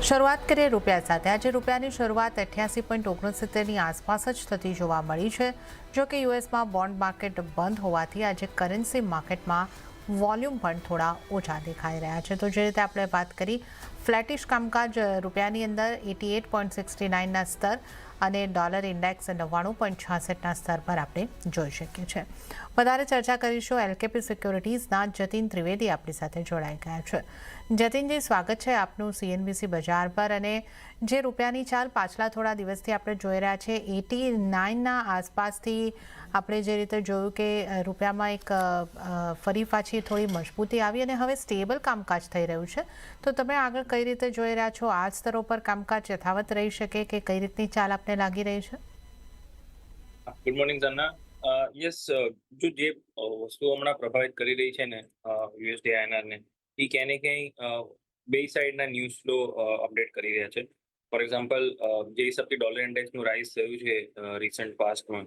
શરૂઆત કરીએ રૂપિયા સાથે। આજે રૂપિયાની શરૂઆત 88.69ની આસપાસ જ થતી જોવા મળી છે। જો કે યુએસમાં બોન્ડ માર્કેટ બંધ હોવાથી આજે કરન્સી માર્કેટમાં વોલ્યુમ પણ થોડા ઓછા દેખાઈ રહ્યા છે। તો જે રીતે આપણે વાત કરી, ફ્લેટિશ કામકાજ રૂપિયાની અંદર 88.69ના સ્તર અને ડોલર ઇન્ડેક્સ 99.66ના સ્તર પર આપણે જોઈ શકીએ છીએ। વધારે ચર્ચા કરીશું। એલકેપી સિક્યોરિટીઝના જતીન ત્રિવેદી આપણી સાથે જોડાઈ ગયા છે। જતીનજી, સ્વાગત છે આપનું સીએનબીસી બજાર પર। અને જે રૂપિયાની ચાલ પાછલા થોડા દિવસથી આપણે જોઈ રહ્યા છે, 89ના આસપાસથી આપણે જે રીતે જોયું કે રૂપિયામાં એક ફરી પાછી થોડી મજબૂતી આવી અને હવે સ્ટેબલ કામકાજ થઈ રહ્યું છે। તો તમે આગળ કઈ રીતે જોઈ રહ્યા છો? આ સ્તરો પર કામકાજ યથાવત રહી શકે કે કઈ રીતની ચાલ આપને લાગી રહી છે? Good morning ઝરના। યસ, જો જે વસ્તુઓ હમણાં પ્રભાવિત કરી રહી છે ને યુએસડી આઈએનઆર ને, એ ક્યાંય ને ક્યાંય બે સાઈડના ન્યૂઝ ફ્લો અપડેટ કરી રહ્યા છે। ફોર એક્ઝામ્પલ, જે હિસાબથી ડોલર ઇન્ડેક્સનું રાઇઝ થયું છે રિસન્ટ પાસ્ટમાં, એ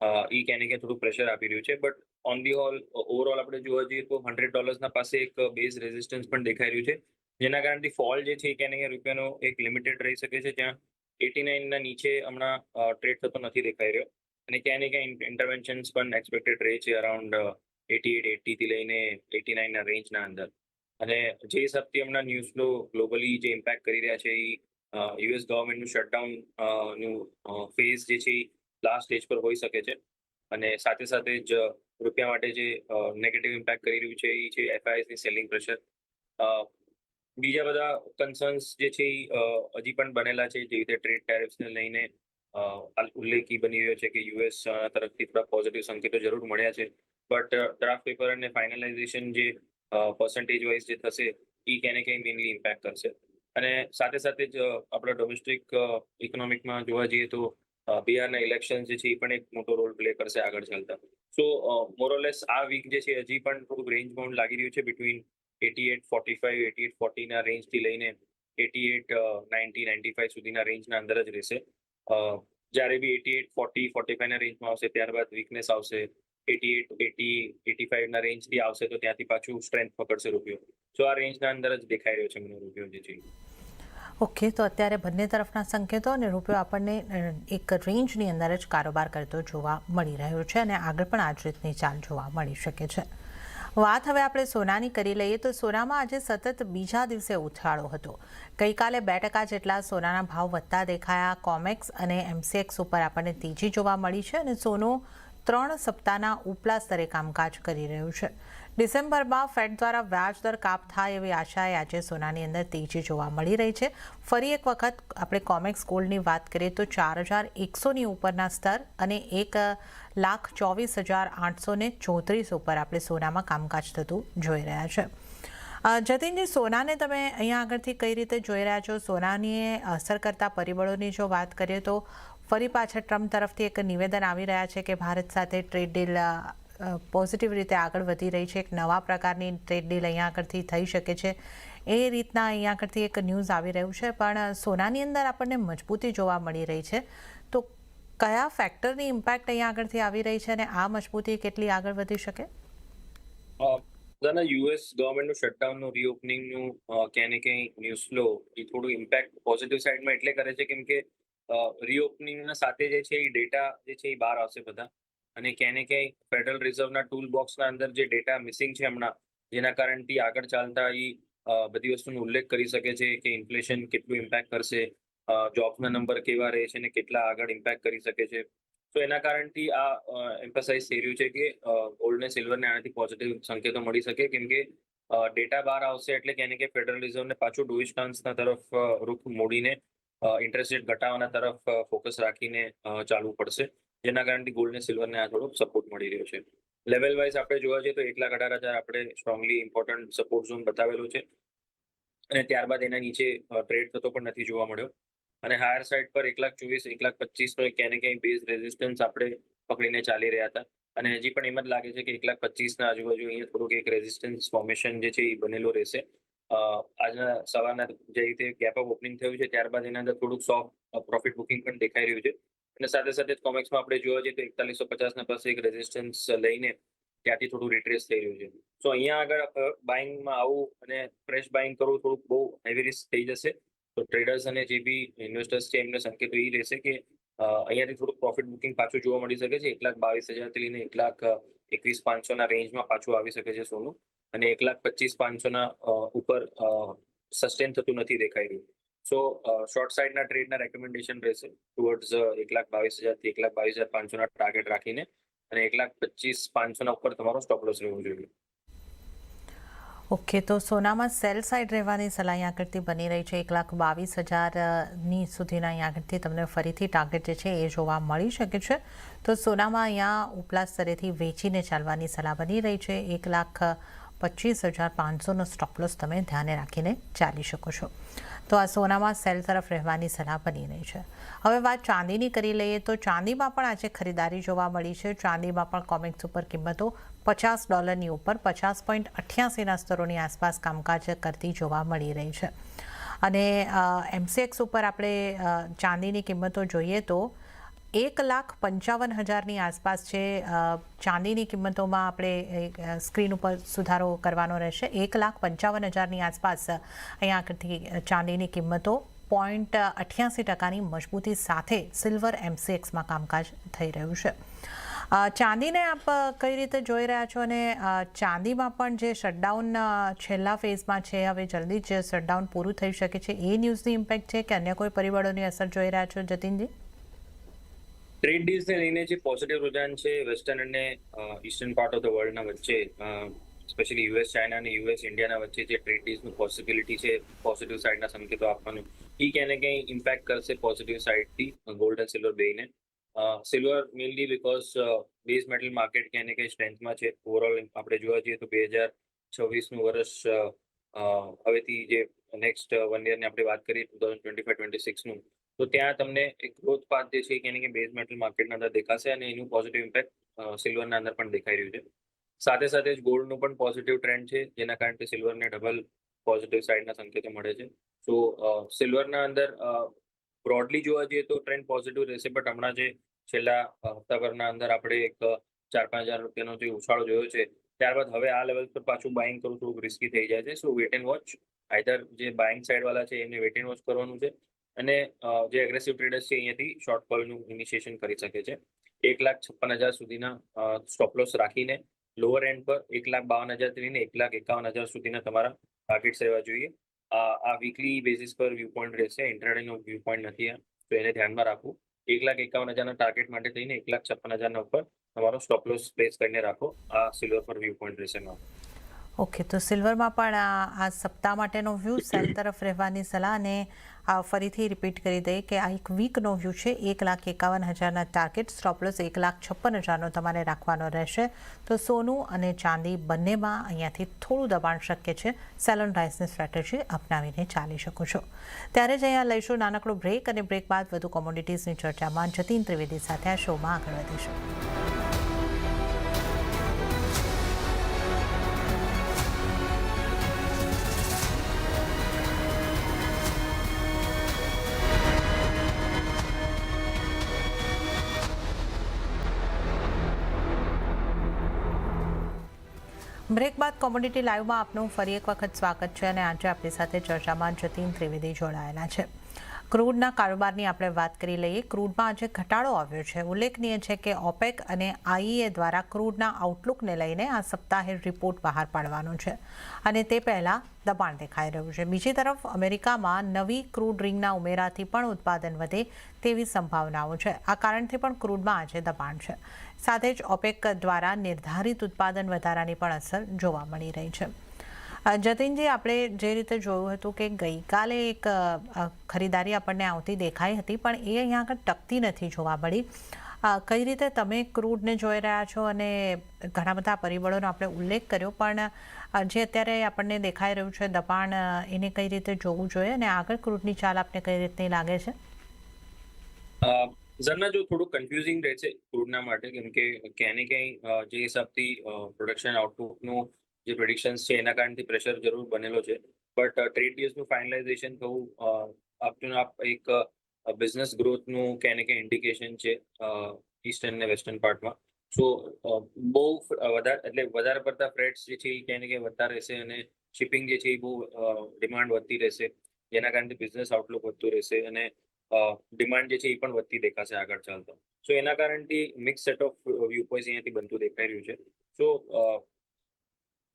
ક્યાંય ને ક્યાંય થોડું પ્રેશર આપી રહ્યું છે। But on the hall overall આપણે જોવા જઈએ તો $100 પાસે એક બેઝ રેઝિસ્ટન્સ પણ દેખાઈ રહ્યું છે, જેના કારણથી ફોલ જે છે એ ક્યાંય ને ક્યાંય રૂપિયાનો એક લિમિટેડ રહી શકે છે। ત્યાં 89ના નીચે હમણાં ટ્રેડ થતો નથી દેખાઈ રહ્યો, અને ક્યાંય ને ક્યાંય ઇન્ટરવેન્શન્સ પણ એક્સપેક્ટેડ રહે છે અરાઉન્ડ 88-80 થી લઈને 89ના રેન્જના અંદર। અને જે હિસાબથી હમણાં ન્યૂઝ ફ્લો ગ્લોબલી જે ઇમ્પેક્ટ કરી રહ્યા છે, એ યુએસ ગવર્મેન્ટનું શટડાઉન નું ફેઝ જે છે એ લાસ્ટ સ્ટેજ પર હોઈ શકે છે। અને સાથે સાથે જ રૂપિયા માટે જે નેગેટિવ ઇમ્પેક્ટ કરી રહ્યું છે એ છે એફઆઈઆઈની સેલિંગ પ્રેશર। બીજા બધા કન્સર્ન્સ જે છે એ હજી પણ બનેલા છે, જેવી રીતે ટ્રેડ ટેરિફ્સને લઈને ઉલ્લેખી બની રહ્યો છે કે યુએસ તરફથી થોડા પોઝિટિવ સંકેતો જરૂર મળ્યા છે, બટ ડ્રાફ્ટ પેપર અને ફાઇનલાઇઝેશન જે પર્સન્ટેજ વાઇઝ જે થશે એ ક્યાંય ને ક્યાંય મેઇનલી ઇમ્પેક્ટ કરશે। અને સાથે સાથે જ આપણા ડોમેસ્ટિક ઇકોનોમિકમાં જોવા જઈએ તો બિહારના ઇલેક્શન જે છે એ પણ એક મોટો રોલ પ્લે કરશે આગળ ચાલતા। સો મોરલેસ આ વીક જે છે હજી પણ થોડુંક રેન્જ બાઉન્ડ લાગી રહ્યું છે, બિટવીન 88.45 88.40ના રેન્જથી લઈને 88.90-95 સુધીના રેન્જના અંદર જ રહેશે। જ્યારે બી 88-40-45ના રેન્જમાં આવશે, ત્યારબાદ વીકનેસ આવશે 88-80-85ના રેન્જથી આવશે, તો ત્યાંથી પાછું સ્ટ્રેન્થ પકડશે રૂપિયો। સો આ રેન્જના અંદર જ દેખાઈ રહ્યો છે મને રૂપિયો જે છે। ઓકે, તો અત્યારે બંને તરફના સંકેતો અને રૂપિયો આપણને એક રેન્જની અંદર જ કારોબાર કરતો જોવા મળી રહ્યો છે અને આગળ પણ આ જ રીતની ચાલ જોવા મળી શકે છે। વાત હવે આપણે સોનાની કરી લઈએ તો સોનામાં આજે સતત બીજા દિવસે ઉછાળો હતો। ગઈકાલે 2% જેટલા સોનાના ભાવ વધતા દેખાયા। કોમેક્સ અને એમસીએક્સ ઉપર આપણને તેજી જોવા મળી છે અને સોનું 3 સપ્તાહના ઉપલા સ્તરે કામકાજ કરી રહ્યું છે। ડિસેમ્બરમાં ફેડ દ્વારા વ્યાજ દર કાપ થાય એવી આશાએ આજે સોનાની અંદર તેજી જોવા મળી રહી છે। ફરી એક વખત આપણે કોમેક્સ ગોલ્ડની વાત કરીએ તો 4100ની ઉપરના સ્તર અને 1,24,834 ઉપર આપણે સોનામાં કામકાજ થતું જોઈ રહ્યા છે। જતીનજી, સોનાને તમે અહીંયા આગળથી કઈ રીતે જોઈ રહ્યા છો? સોનાની અસર કરતા પરિબળોની જો વાત કરીએ તો ફરી પાછળ ટ્રમ્પ તરફથી એક નિવેદન આવી રહ્યા છે કે ભારત સાથે ટ્રેડ ડીલ પોઝિટિવ રીતે આગળ વધી રહી છે। એક નવા પ્રકારની ટ્રેડ ડીલ અહીંયા આગળથી થઈ શકે છે, એ રીતના અહીંયા આગળથી એક ન્યૂઝ આવી રહ્યું છે। પણ સોનાની અંદર આપણને મજબૂતી જોવા મળી રહી છે, તો કયા ફેક્ટરની ઇમ્પેક્ટ અહીંયા આગળથી આવી રહી છે અને આ મજબૂતી કેટલી આગળ વધી શકે? યુએસ ગવર્મેન્ટનું શટડાઉનનું રીઓપનિંગનું ક્યાંય ને ક્યાંય ન્યૂઝ ફ્લો એ થોડું ઇમ્પેક્ટ પોઝિટિવ સાઇડમાં એટલે કરે છે, કેમ કે રીઓપનિંગના સાથે જે છે એ ડેટા જે છે એ બહાર આવશે બધા, અને ક્યાંય ને ક્યાંય ફેડરલ રિઝર્વના ટૂલ બોક્સના અંદર જે ડેટા મિસિંગ છે હમણાં, જેના કારણથી આગળ ચાલતા એ બધી વસ્તુનો ઉલ્લેખ કરી શકે છે કે ઇન્ફ્લેશન કેટલું ઇમ્પેક્ટ કરશે, જોબ્સના નંબર કેવા રહે છે અને કેટલા આગળ ઇમ્પેક્ટ કરી શકે છે। તો એના કારણથી આ એમ્ફસાઇઝ થઈ રહ્યું છે કે ગોલ્ડ અને સિલ્વરને આનાથી પોઝિટિવ સંકેતો મળી શકે, કેમ કે ડેટા બહાર આવશે એટલે ક્યાંય ને ક્યાંય ફેડરલ રિઝર્વને પાછું ડોવિશ સ્ટાન્સના તરફ રૂખ મોડીને ઇન્ટરેસ્ટ રેટ ઘટાડવાના તરફ ફોકસ રાખીને ચાલવું પડશે, જેના કારણથી ગોલ્ડ અને સિલ્વરને આ થોડો સપોર્ટ મળી રહ્યો છે। લેવલ વાઇઝ આપણે જોવા જઈએ તો 1,18,000 આપણે સ્ટ્રોંગલી ઇમ્પોર્ટન્ટ સપોર્ટ ઝોન બતાવેલો છે, અને ત્યારબાદ એના નીચે ટ્રેડ થતો પણ નથી જોવા મળ્યો। અને હાયર સાઇડ પર 1,24,000-1,25,000નો ક્યાંય ને ક્યાંય બેઝ રેઝિસ્ટન્સ આપણે પકડીને ચાલી રહ્યા હતા, અને હજી પણ એમ જ લાગે છે કે 1,25,000ના આજુબાજુ અહીંયા થોડુંક એક રેઝિસ્ટન્સ ફોર્મેશન જે છે એ બનેલો રહેશે। આજના સવારના જે રીતે ગેપ અપ ઓપનિંગ થયું છે, ત્યારબાદ એના અંદર થોડુંક સોફ્ટ પ્રોફિટ બુકિંગ પણ દેખાઈ રહ્યું છે, અને સાથે સાથે કોમેક્સમાં આપણે જોવા જઈએ તો 4150ના પાસે એક રેઝિસ્ટન્સ લઈને ત્યાંથી થોડું રિટ્રેસ થઈ રહ્યું છે। સો અહીંયા આગળ બાઇંગમાં આવું અને ફ્રેશ બાઇંગ કરવું થોડુંક બહુ હેવી રિસ્ક થઈ જશે, તો ટ્રેડર્સ અને જે બી ઇન્વેસ્ટર્સ છે એમને સંકેતો એ રહેશે કે અહીંયાથી થોડું પ્રોફિટ બુકિંગ પાછું જોવા મળી શકે છે. 1,22,000 થી લઈને 1,21,500 રેન્જમાં પાછું આવી શકે છે સોનું, અને 1,25,500 ઉપર સસ્ટેન થતું નથી દેખાઈ રહ્યું. સો શોર્ટ સાઇડના ટ્રેડના રેકમેન્ડેશન રહેશે ટુવર્ડ્સ 1,22,000 થી 1,22,500 ટાર્ગેટ રાખીને, અને 1,25,500 ઉપર તમારો સ્ટોપ લોસ રહેવો જોઈએ. ઓકે, તો સોનામાં સેલ સાઇડ રહેવાની સલાહ અહીંયા આગળથી બની રહી છે. 1,22,000ની સુધીના અહીંયા આગળથી તમને ફરીથી ટાર્ગેટ જે છે એ જોવા મળી શકે છે. તો સોનામાં અહીંયા ઉપલા સ્તરેથી વેચીને ચાલવાની સલાહ બની રહી છે. 1,25,500નો સ્ટોપ લોસ તમે ધ્યાને રાખીને ચાલી શકો છો. તો આ સોનામાં સેલ તરફ રહેવાની સલાહ બની રહી છે. હવે વાત ચાંદીની કરી લઈએ તો ચાંદીમાં પણ આજે ખરીદારી જોવા મળી છે. ચાંદીમાં પણ કોમેક્સ ઉપર કિંમતો $50 ઉપર 50.88ના સ્તરોની આસપાસ કામકાજ કરતી જોવા મળી રહી છે. અને MCX ઉપર આપણે ચાંદીની કિંમતો જોઈએ તો 1,55,000ની આસપાસ છે. ચાંદીની કિંમતોમાં આપણે સ્ક્રીન ઉપર સુધારો કરવાનો રહેશે. 1,55,000ની આસપાસ અહીંયા આગળથી ચાંદીની કિંમતો 0.88%ની મજબૂતી સાથે સિલ્વર MCXમાં કામકાજ થઈ રહ્યું છે. ચાંદીને આપ કઈ રીતે જોઈ રહ્યા છો, અને ચાંદીમાં પણ જે શટડાઉન છેલ્લા ફેઝમાં છે, હવે જલ્દી જ શટડાઉન પૂરું થઈ શકે છે, એ ન્યૂઝની ઇમ્પેક્ટ છે કે અન્ય કોઈ પરિબળોની અસર જોઈ રહ્યા છો જતીનજી? ટ્રેડ ડીલ્સને લઈને જે પોઝિટિવ રુઝાન છે વેસ્ટર્ન અને ઈસ્ટર્ન પાર્ટ ઓફ ધ વર્લ્ડના વચ્ચે, સ્પેશિયલી US ચાઇના અને US ઇન્ડિયાના વચ્ચે જે ટ્રેડ ડીલ્સનું પોસિબિલિટી છે પોઝિટિવ સાઇડના સંકેતો આપવાનું, એ ક્યાંય ને ક્યાંય ઇમ્પેક્ટ કરશે પોઝિટિવ સાઇડથી ગોલ્ડ અને સિલ્વર બેયને. Silver mainly because base metal market ક્યાંય ને ક્યાંય સ્ટ્રેન્થમાં છે. ઓવરઓલ આપણે જોવા જઈએ તો 2026નું વર્ષ હવેથી જે નેક્સ્ટ 1 યરની આપણે વાત કરીએ 2025-26નું, તો ત્યાં તમને એક ગ્રોથ પાથ જે છે કે બેઝ મેટલ માર્કેટના અંદર દેખાશે, અને એનું પોઝિટિવ ઇમ્પેક્ટ સિલ્વરના અંદર પણ દેખાઈ રહ્યું છે. સાથે સાથે જ ગોલ્ડનું પણ પોઝિટિવ ટ્રેન્ડ છે, જેના કારણે સિલ્વરને ડબલ પોઝિટિવ સાઇડના સંકેતો મળે છે. સો સિલ્વરના અંદર બ્રોડલી જોવા જઈએ તો ટ્રેન્ડ પોઝિટિવ રહેશે, બટ હમણાં જે છેલ્લા હપ્તાભરના અંદર આપણે એક 4-5 હજાર રૂપિયાનો જે ઉછાળો જોયો છે, ત્યારબાદ હવે આ લેવલ પર પાછું બાઇંગ કરવું થોડુંક રિસ્કી થઈ જાય છે. સો વેટ એન્ડ વોચ, આઈધર જે બાઇંગ સાઇડવાળા છે એમને વેટ એન્ડ વોચ કરવાનું છે, અને જે એગ્રેસિવ ટ્રેડર્સ છે અહીંયાથી શોર્ટ કોલનું ઇનિશિએશન કરી શકે છે. 1,56,000 સુધીના સ્ટોપ લોસ રાખીને લોઅર એન્ડ પર 1,52,000 થી લઈને 1,51,000 સુધીના તમારા ટાર્ગેટ્સ રહેવા જોઈએ. આ વીકલી બેઝિસ પર વ્યૂ પોઈન્ટ રહેશે, ઇન્ટ્રાડેનો વ્યૂ પોઈન્ટ નથી આ, તો એને ધ્યાનમાં રાખવું. 1,51,000ના ટાર્ગેટ માટે થઈને 1,56,000ના ઉપર તમારો સ્ટોપ લોસ પ્લેસ કરીને રાખો. આ સિલ્વર પર વ્યૂ પોઈન્ટ રહેશે મારો. ઓકે, તો સિલ્વરમાં પણ આ સપ્તાહ માટેનો વ્યૂ સેલ તરફ રહેવાની સલાહ, અને ફરીથી રિપીટ કરી દઈએ કે આ એક વીકનો વ્યૂ છે. 1,51,000ના ટાર્ગેટ, સ્ટોપ લોસ 1,56,000નો તમારે રાખવાનો રહેશે. તો સોનું અને ચાંદી બંનેમાં અહીંયાથી થોડું દબાણ શક્ય છે. સેલ ઓન રાઇઝની સ્ટ્રેટેજી અપનાવીને ચાલી શકો છો. ત્યારે જ અહીંયા લઈશું નાનકડો બ્રેક, અને બ્રેક બાદ વધુ કોમોડિટીઝની ચર્ચામાં જતીન ત્રિવેદી સાથે આ શોમાં આગળ વધીશું. બ્રેક બાદ કોમોડિટી લાઈવમાં આપનું ફરી એક વખત સ્વાગત છે, અને આજે આપણી સાથે ચર્ચામાં જતીન ત્રિવેદી જોડાયેલા છે. ક્રૂડના કારોબારની આપણે વાત કરી લઈએ. ક્રૂડમાં આજે ઘટાડો આવ્યો છે. ઉલ્લેખનીય છે કે ઓપેક અને IEA દ્વારા ક્રૂડના આઉટલુકને લઈને આ સપ્તાહે રિપોર્ટ બહાર પાડવાનો છે, અને તે પહેલાં દબાણ દેખાઈ રહ્યું છે. બીજી તરફ અમેરિકામાં નવી ક્રૂડ રિંગના ઉમેરાથી પણ ઉત્પાદન વધે તેવી સંભાવનાઓ છે. આ કારણથી પણ ક્રૂડમાં આજે દબાણ છે. સાથે જ ઓપેક દ્વારા નિર્ધારિત ઉત્પાદન વધારાની પણ અસર જોવા મળી રહી છે. જતીનજી, આપણે જે રીતે જોયું હતું કે ગઈકાલે એક ખરીદારી આપણને આવતી દેખાઈ હતી, પણ એ અહીંયા આગળ ટકતી નથી જોવા મળી. કઈ રીતે તમે ક્રૂડને જોઈ રહ્યા છો, અને ઘણા બધા પરિબળોનો આપણે ઉલ્લેખ કર્યો, પણ જે અત્યારે આપણને દેખાઈ રહ્યું છે દબાણ, એને કઈ રીતે જોવું જોઈએ, અને આગળ ક્રૂડની ચાલ આપને કઈ રીતની લાગે છે? ઝરના, જો થોડું કન્ફ્યુઝિંગ રહે છે ક્રૂડના માટે, કેમ કે ક્યાંય ને ક્યાંય જે હિસાબથી પ્રોડક્શન આઉટપુટનું જે પ્રેડિક્શન્સ છે એના કારણથી પ્રેશર જરૂર બનેલો છે, બટ ટ્રેડ ડીલ્સનું ફાઇનલાઇઝેશન થવું આપનું એક બિઝનેસ ગ્રોથનું ક્યાંય ને ક્યાંય ઇન્ડિકેશન છે ઈસ્ટર્ન અને વેસ્ટર્ન પાર્ટમાં. સો બહુ વધારે પડતા ફ્રેટ્સ જે છે એ ક્યાંય ને ક્યાંય વધતા રહેશે, અને શિપિંગ જે છે એ બહુ ડિમાન્ડ વધતી રહેશે. જેના કારણે બિઝનેસ આઉટલુક વધતું રહેશે અને ડિમાન્ડ જે છે એ પણ વધતી દેખાશે આગળ ચાલતા. સો એના કારણથી mix set of view point અહીંયાથી બનતું દેખાઈ રહ્યું છે. સો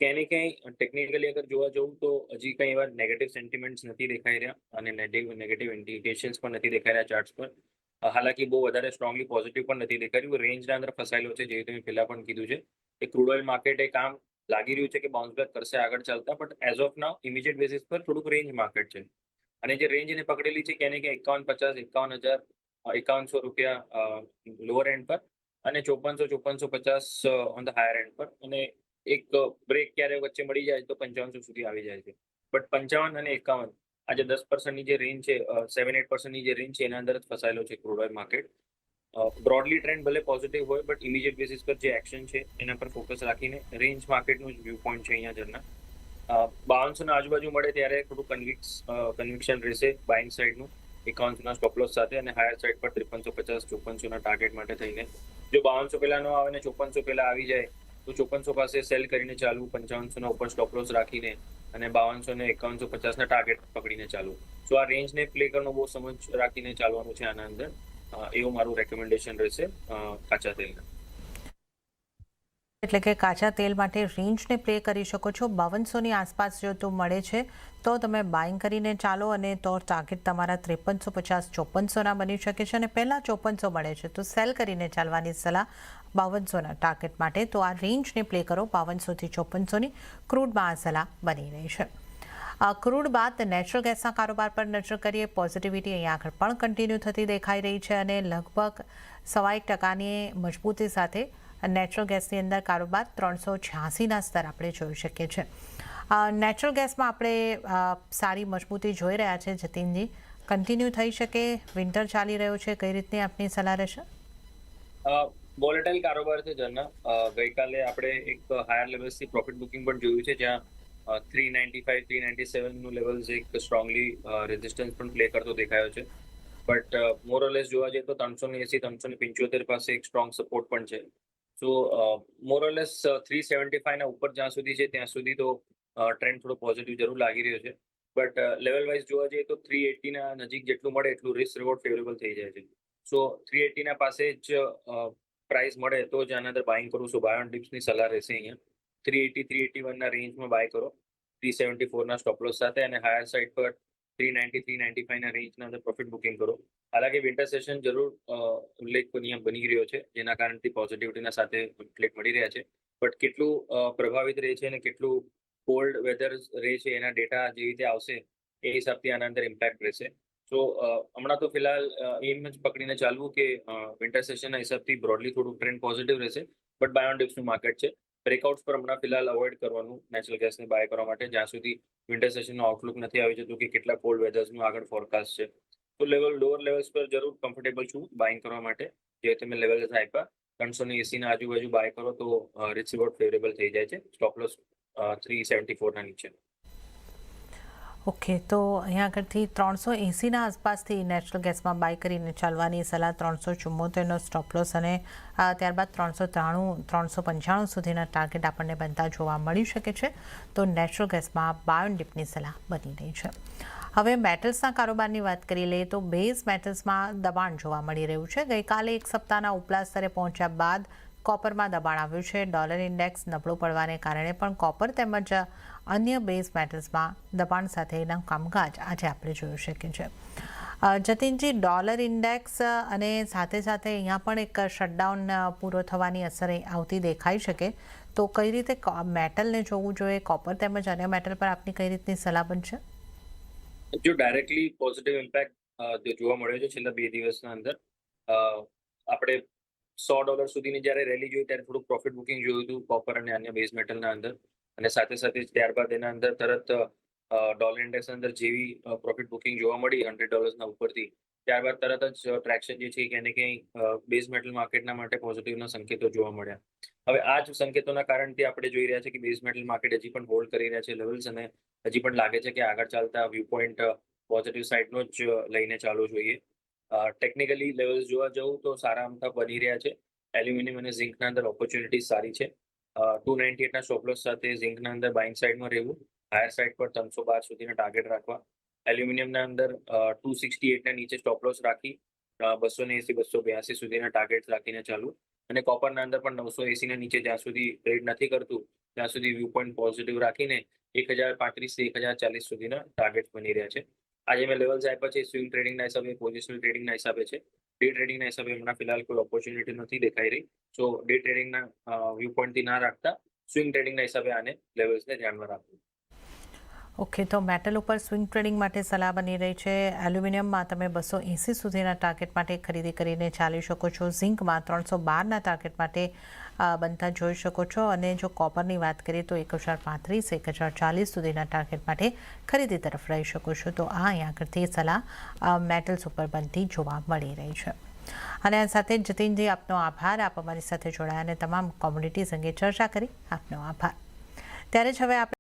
ક્યાંય ને ક્યાંય ટેકનિકલી અગર જોવા જવું તો હજી કંઈ એવા નેગેટિવ સેન્ટિમેન્ટ્સ નથી દેખાઈ રહ્યા અને નેગેટિવ ઇન્ડિકેશન્સ પણ નથી દેખાઈ રહ્યા ચાર્ટ્સ પર. હાલાકી બહુ વધારે સ્ટ્રોંગલી પોઝિટિવ પણ નથી દેખાઈ રહ્યું. રેન્જના અંદર ફસાયેલો છે, જે તમે પહેલા પણ કીધું છે કે ક્રૂડ ઓઇલ માર્કેટ એ કામ લાગી રહ્યું છે કે બાઉન્સ બેક કરશે આગળ ચાલતા, but as of now immediate basis પર થોડુંક રેન્જ માર્કેટ છે અને જે રેન્જ એને પકડેલી છે ક્યાંય ને ક્યાંય 5150, 51,000 રૂપિયા લોઅર એન્ડ પર અને 5450 ઓન ધ હાયર એન્ડ પર, અને એક બ્રેક ક્યારે વચ્ચે મળી જાય તો 5500 સુધી આવી જાય છે. બટ 55 અને 51 આજે 10%ની જે રેન્જ છે, 7-8%ની જે રેન્જ છે એના અંદર જ ફસાયેલો છે crude oil market. Broadly trend ભલે પોઝિટિવ હોય, બટ ઇમિડિયેટ બેસિસ પર જે એક્શન છે એના પર ફોકસ રાખીને રેન્જ માર્કેટનું જ વ્યૂ પોઈન્ટ છે અહીંયા જરના. 5200 આજુબાજુ મળે ત્યારે થોડું કન્વિક્શન રહેશે બાઇંગ સાઇડનું 5100 સ્ટોપ લોસ સાથે, અને હાયર સાઇડ પર 5350, 5400 તાર્ગેટ માટે થઈને જો 5200 પહેલા ન આવે ને 5400 પહેલા આવી જાય તો 5400 પાસે સેલ કરીને ચાલવું, 5500 ઉપર સ્ટોપ લોસ રાખીને અને 5200 ને 5150 ટાર્ગેટ પકડીને ચાલવું. સો આ રેન્જને પ્લે કરવાનો બહુ સમજ રાખીને ચાલવાનું છે આના અંદર. એવું મારું રેકમેન્ડેશન રહેશે કાચા તેલના. એટલે કે કાચા તેલ માટે રેન્જને પ્લે કરી શકો છો. 5200ની આસપાસ જો તો મળે છે તો તમે બાઇંગ કરીને ચાલો, અને તો ટાર્ગેટ તમારા 5350, 5400ના બની શકે છે, અને પહેલાં 5400 મળે છે તો સેલ કરીને ચાલવાની સલાહ 5200ના ટાર્ગેટ માટે. તો આ રેન્જને પ્લે કરો 5200થી 5400ની. ક્રૂડમાં આ સલાહ બની રહી છે. ક્રૂડ બાદ નેચરલ ગેસના કારોબાર પર નજર કરીએ. પોઝિટિવિટી અહીંયા આગળ પણ કન્ટિન્યુ થતી દેખાઈ રહી છે અને લગભગ 1.25%ની મજબૂતી સાથે નેચરલ ગેસની અંદર કારોબાર 386ના સ્તર આપણે જોઈ શકીએ છીએ. નેચરલ ગેસમાં આપણે સારી મજબૂતી જોઈ રહ્યા છે. જતીનજી, કન્ટિન્યુ થઈ શકે? વિન્ટર ચાલી રહ્યો છે, કઈ રીતની આપની સલાહ રહેશે? વોલેટાઇલ કારોબાર છે જરના. ગઈકાલે આપણે એક હાયર લેવલ્સથી પ્રોફિટ બુકિંગ પણ જોયું છે, જ્યાં 395, 397નું લેવલ્સ એક સ્ટ્રોંગલી રેઝિસ્ટન્સ પણ પ્લે કરતો દેખાયો છે. બટ મોરલેસ જોવા જઈએ તો 380, 375 પાસે એક સ્ટ્રોંગ સપોર્ટ પણ છે. સો મોરલેસ 375ના ઉપર જ્યાં સુધી છે ત્યાં સુધી તો ટ્રેન્ડ થોડો પોઝિટિવ જરૂર લાગી રહ્યો છે. બટ લેવલ વાઇઝ જોવા જઈએ તો 380ના નજીક જેટલું મળે એટલું રિસ્ક રિવોર્ડ ફેવરેબલ થઈ જાય છે. સો 380ના પાસે જ પ્રાઇસ મળે તો જ આના અંદર બાઇંગ કરું. સો બાય ઓન ડિપ્સની સલાહ રહેશે અહીંયા. 380, 381ના રેન્જમાં બાય કરો 374ના સ્ટોપ લોસ સાથે, અને હાયર સાઇડ પર 390, 395ના રેન્જના અંદર પ્રોફિટ બુકિંગ કરો. હાલાકી વિન્ટર સેશન જરૂર ઉલ્લેખનીય બની રહ્યો છે, જેના કારણથી પોઝિટિવિટીના સાથે ઉલ્લેખ મળી રહ્યા છે. બટ કેટલું પ્રભાવિત રહે છે અને કેટલું કોલ્ડ વેધર રહે છે એના ડેટા જે રીતે આવશે એ હિસાબથી આના અંદર ઇમ્પેક્ટ રહેશે. સો હમણાં તો ફિલહાલ એમ જ પકડીને ચાલવું કે વિન્ટર સેશનના હિસાબથી બ્રોડલી થોડું ટ્રેન્ડ પોઝિટિવ રહેશે, બટ બાય ઓન ડિપ્સનું માર્કેટ છે. બ્રેકઆઉટ્સ પર હમણાં ફિલહાલ અવોઇડ કરવાનું નેચરલ ગેસને બાય કરવા માટે, જ્યાં સુધી વિન્ટર સેશનનું આઉટલુક નથી આવી જતું કે કેટલા કોલ્ડ વેધર્સનું આગળ ફોરકાસ્ટ છે. તો લોઅર લેવલ્સ પર જરૂર કમ્ફર્ટેબલ છું બાઇંગ કરવા માટે. જે તમે લેવલ્સ આપ્યા 380ના આજુબાજુ બાય કરો તો રિસ્ક રિવોર્ડ ફેવરેબલ થઈ જાય છે. સ્ટોપ લોસ 374ના નીચે. ઓકે, તો અહીંયા આગળથી 380ના આસપાસથી નેચરલ ગેસમાં બાય કરીને ચાલવાની સલાહ, 374નો સ્ટોપ લોસ, અને ત્યારબાદ 393, 395 સુધીના ટાર્ગેટ આપણને બનતા જોવા મળી શકે છે. તો નેચરલ ગેસમાં બાય ઓન ડિપની સલાહ બની રહી છે. હવે મેટલ્સના કારોબારની વાત કરી લઈએ તો બેઝ મેટલ્સમાં દબાણ જોવા મળી રહ્યું છે. ગઈકાલે એક સપ્તાહના ઉપલા સ્તરે પહોંચ્યા બાદ કોપરમાં દબાણ આવ્યું છે. ડોલર ઇન્ડેક્સ નબળો પડવાને કારણે પણ કોપર તેમજ અન્ય બેઝ મેટલ્સમાં દબાણ સાથેના કામકાજ આજે આપણે જોઈ શકીએ છીએ. જતીનજી, ડોલર ઇન્ડેક્સ અને સાથે સાથે અહીંયા પણ એક શટડાઉન પૂરો થવાની અસર આવતી દેખાઈ શકે, તો કઈ રીતે મેટલને જોવું જોઈએ, કોપર તેમજ અન્ય મેટલ પર આપની કઈ રીતની સલાહ બનશે? જો ડાયરેક્ટલી પોઝિટિવ ઇમ્પેક્ટ જોવા મળ્યો છે છેલ્લા 2 દિવસના અંદર. આપણે $100 સુધીની જ્યારે રેલી જોઈ ત્યારે થોડુંક પ્રોફિટ બુકિંગ જોયું હતું કોપર અને અન્ય બેઝ મેટલના અંદર, અને સાથે સાથે ત્યારબાદ એના અંદર તરત ડોલર ઇન્ડેક્સ અંદર જેવી પ્રોફિટ બુકિંગ જોવા મળી $100ના ઉપરથી, ત્યારબાદ તરત જ ટ્રેક્શન જે છે ક્યાંય ને ક્યાંય બેઝ મેટલ માર્કેટના માટે પોઝિટિવના સંકેતો જોવા મળ્યા. હવે આ જ સંકેતોના કારણથી આપણે જોઈ રહ્યા છે કે બેઝ મેટલ માર્કેટ હજી પણ હોલ્ડ કરી રહ્યા છે લેવલ્સ, અને હજી પણ લાગે છે કે આગળ ચાલતા વ્યૂ પોઈન્ટ પોઝિટિવ સાઇડનો જ લઈને ચાલવું જોઈએ. ટેકનિકલી લેવલ્સ જોવા જવું તો સારા અમથા બની રહ્યા છે. એલ્યુમિનિયમ અને ઝિંકના અંદર ઓપોર્ચ્યુનિટી સારી છે. 298ના સ્ટોપ લોસ સાથે ઝિંકના અંદર બાઇંગ સાઇડમાં રહેવું, હાયર સાઇડ પર 312 સુધીના ટાર્ગેટ રાખવા. એલ્યુમિનિયમના અંદર 268 ના નીચે સ્ટોપ લોસ રાખી 280 282 સુધીના ટાર્ગેટ રાખીને ચાલુ, અને કોપરના અંદર પણ 980 ના નીચે જ્યાં સુધી ટ્રેડ નથી કરતું ત્યાં સુધી વ્યૂ પોઈન્ટ પોઝિટિવ રાખીને 1035 થી 1040 સુધીના ટાર્ગેટ બની રહ્યા છે. આજે મેં લેવલ્સ આપ્યા છે સ્વિંગ ટ્રેડિંગના હિસાબે, પોઝિશનલ ટ્રેડિંગના હિસાબે છે. ડે ટ્રેડિંગના હિસાબે હમણાં ફિલહાલ કોઈ ઓપોર્ચ્યુનિટી નથી દેખાઈ રહી. સો ડે ટ્રેડિંગના વ્યૂ પોઈન્ટથી ના રાખતા સ્વિંગ ટ્રેડિંગના હિસાબે આને લેવલ્સને ધ્યાનમાં રાખવું. ઓકે, તો મેટલ ઉપર સ્વિંગ ટ્રેડિંગ માટે સલાહ બની રહી છે. એલ્યુમિનિયમમાં તમે 280 સુધીના ટાર્ગેટ માટે ખરીદી કરીને ચાલી શકો છો. ઝિંકમાં 312ના ટાર્ગેટ માટે બનતા જોઈ શકો છો. અને જો કોપરની વાત કરીએ તો 1035 1040 સુધીના ટાર્ગેટ માટે ખરીદી તરફ રહી શકો છો. તો આ અહીં આગળથી સલાહ મેટલ્સ ઉપર બનતી જોવા મળી રહી છે. અને આ સાથે જતીનજી, આપનો આભાર. આપ અમારી સાથે જોડાયા અને તમામ કોમોડિટીઝ અંગે ચર્ચા કરી. આપનો આભાર. ત્યારે જ હવે આપણે